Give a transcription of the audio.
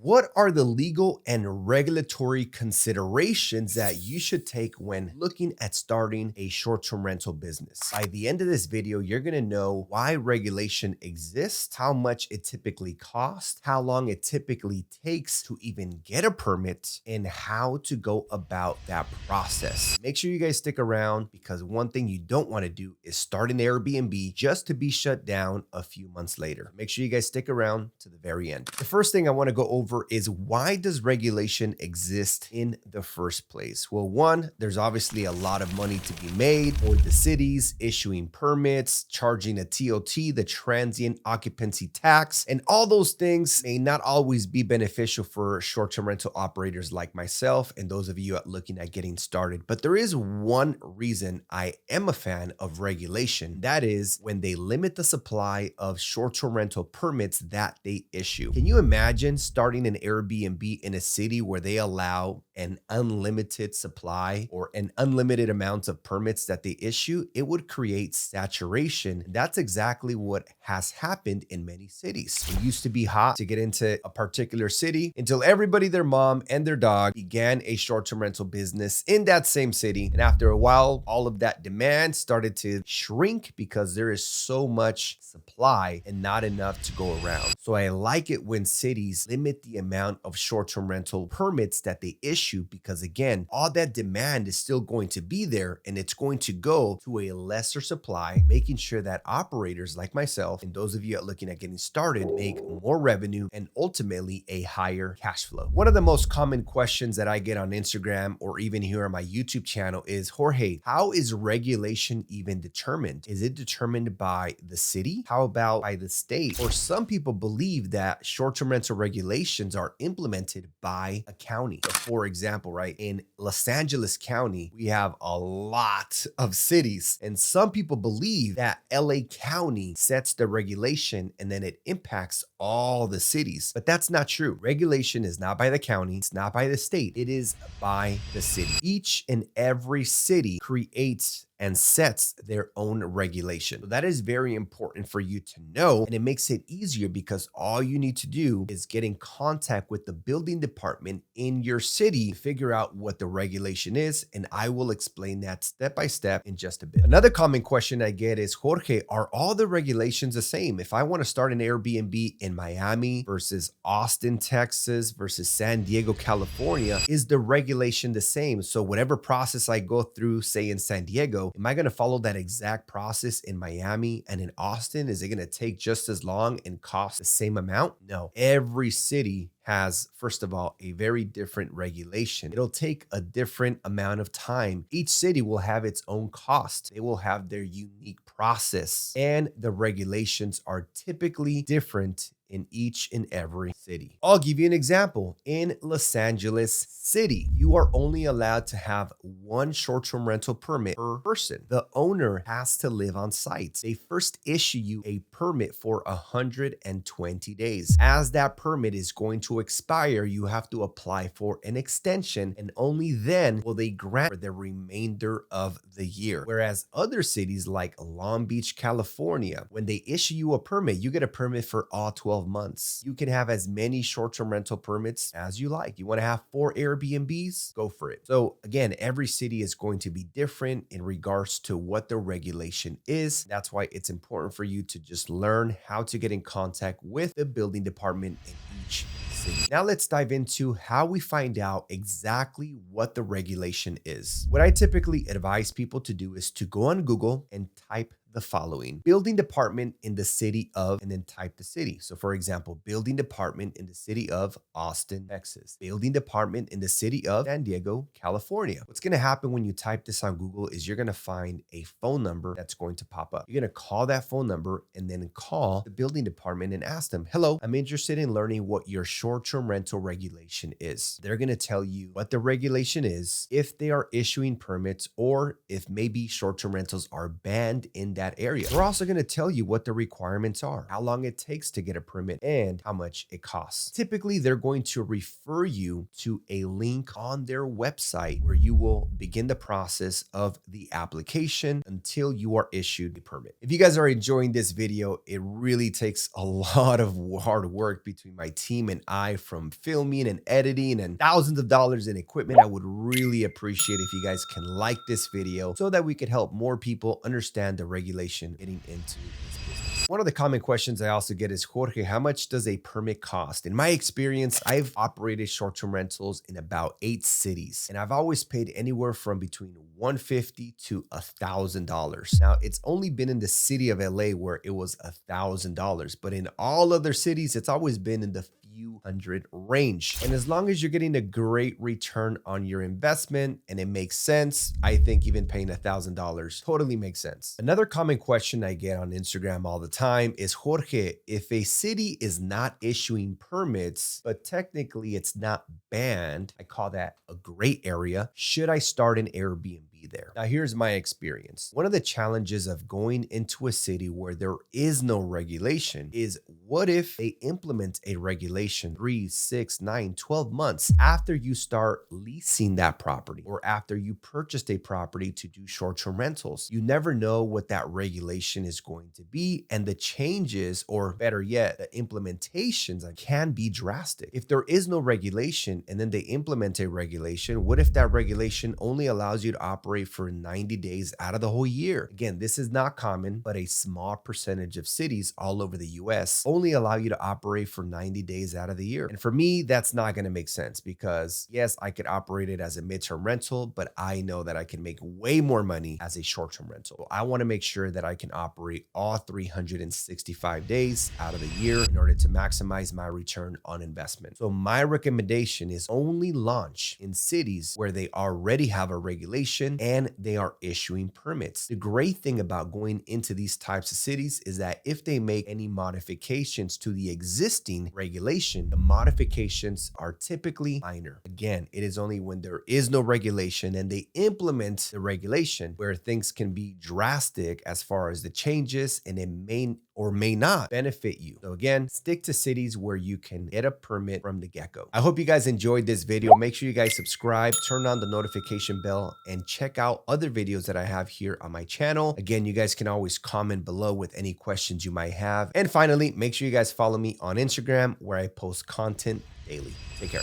What are the legal and regulatory considerations that you should take when looking at starting a short-term rental business? By the end of this video, you're going to know why regulation exists, how much it typically costs, how long it typically takes to even get a permit, and how to go about that process. Make sure you guys stick around because one thing you don't want to do is start an Airbnb just to be shut down a few months later. Make sure you guys stick around to the very end. The first thing I want to go over is, why does regulation exist in the first place? Well, one, there's obviously a lot of money to be made for the cities issuing permits, charging a TOT, the transient occupancy tax, and all those things may not always be beneficial for short-term rental operators like myself and those of you looking at getting started. But there is one reason I am a fan of regulation. That is when they limit the supply of short-term rental permits that they issue. Can you imagine starting an Airbnb in a city where they allow an unlimited supply or an unlimited amount of permits that they issue? It would create saturation. That's exactly what has happened in many cities. It used to be hot to get into a particular city until everybody, their mom and their dog, began a short-term rental business in that same city. And after a while, all of that demand started to shrink because there is so much supply and not enough to go around. So I like it when cities limit the amount of short-term rental permits that they issue, because again, all that demand is still going to be there and it's going to go to a lesser supply, making sure that operators like myself and those of you looking at getting started make more revenue and ultimately a higher cash flow. One of the most common questions that I get on Instagram or even here on my YouTube channel is, Jorge, how is regulation even determined? Is it determined by the city? How about by the state? Or some people believe that short-term rental regulations are implemented by a county. So for example, right, in Los Angeles County, we have a lot of cities, and some people believe that LA County sets the regulation and then it impacts all the cities. But that's not true. Regulation is not by the county, it's not by the state, it is by the city. Each and every city creates and sets their own regulation. So that is very important for you to know, and it makes it easier because all you need to do is get in contact with the building department in your city to figure out what the regulation is, and I will explain that step by step in just a bit. Another common question I get is, Jorge, are all the regulations the same? If I want to start an Airbnb in Miami versus Austin, Texas versus San Diego, California, is the regulation the same? So whatever process I go through, say in San Diego, am I going to follow that exact process in Miami and in Austin? Is it going to take just as long and cost the same amount? No. Every city has, first of all, a very different regulation. It'll take a different amount of time. Each city will have its own cost. They will have their unique process, and the regulations are typically different in each and every city. I'll give you an example. In Los Angeles City, you are only allowed to have one short-term rental permit per person. The owner has to live on site. They first issue you a permit for 120 days. As that permit is going to expire, you have to apply for an extension, and only then will they grant for the remainder of the year. Whereas other cities like Long Beach, California, when they issue you a permit, you get a permit for all 12 months. You can have as many short-term rental permits as you like. You want to have 4 Airbnbs? Go for it. So again, every city is going to be different in regards to what the regulation is. That's why it's important for you to just learn how to get in contact with the building department in each city. Now let's dive into how we find out exactly what the regulation is. What I typically advise people to do is to go on Google and type the following: building department in the city of, and then type the city. So for example, building department in the city of Austin, Texas, building department in the city of San Diego, California. What's going to happen when you type this on Google is you're going to find a phone number that's going to pop up. You're going to call that phone number and then call the building department and ask them, hello, I'm interested in learning what your short-term rental regulation is. They're going to tell you what the regulation is, if they are issuing permits, or if maybe short-term rentals are banned in that area. We're also going to tell you what the requirements are, how long it takes to get a permit, and how much it costs. Typically, they're going to refer you to a link on their website where you will begin the process of the application until you are issued a permit. If you guys are enjoying this video, it really takes a lot of hard work between my team and I, from filming and editing and thousands of dollars in equipment. I would really appreciate if you guys can like this video so that we could help more people understand the regulation getting into this business. One of the common questions I also get is, Jorge, how much does a permit cost? In my experience, I've operated short-term rentals in about 8 cities, and I've always paid anywhere from between $150 to $1,000. Now, it's only been in the city of LA where it was $1,000, but in all other cities, it's always been in the few hundred range. And as long as you're getting a great return on your investment and it makes sense, I think even paying $1,000 totally makes sense. Another common question I get on Instagram all the time is, Jorge, if a city is not issuing permits, but technically it's not banned, I call that a gray area, should I start an Airbnb there? Now, here's my experience. One of the challenges of going into a city where there is no regulation is, what if they implement a regulation 3, 6, 9, 12 months after you start leasing that property or after you purchased a property to do short-term rentals? You never know what that regulation is going to be, and the changes, or better yet, the implementations can be drastic. If there is no regulation and then they implement a regulation, what if that regulation only allows you to operate for 90 days out of the whole year? Again, this is not common, but a small percentage of cities all over the US only allow you to operate for 90 days out of the year. And for me, that's not going to make sense, because yes, I could operate it as a midterm rental, but I know that I can make way more money as a short-term rental. I want to make sure that I can operate all 365 days out of the year in order to maximize my return on investment. So my recommendation is only launch in cities where they already have a regulation and they are issuing permits. The great thing about going into these types of cities is that if they make any modifications to the existing regulation, the modifications are typically minor. Again, it is only when there is no regulation and they implement the regulation where things can be drastic as far as the changes, and it may or may not benefit you. So again, stick to cities where you can get a permit from the get-go. I hope you guys enjoyed this video. Make sure you guys subscribe, turn on the notification bell, and check out other videos that I have here on my channel. Again, you guys can always comment below with any questions you might have. And finally, make sure you guys follow me on Instagram, where I post content daily. Take care.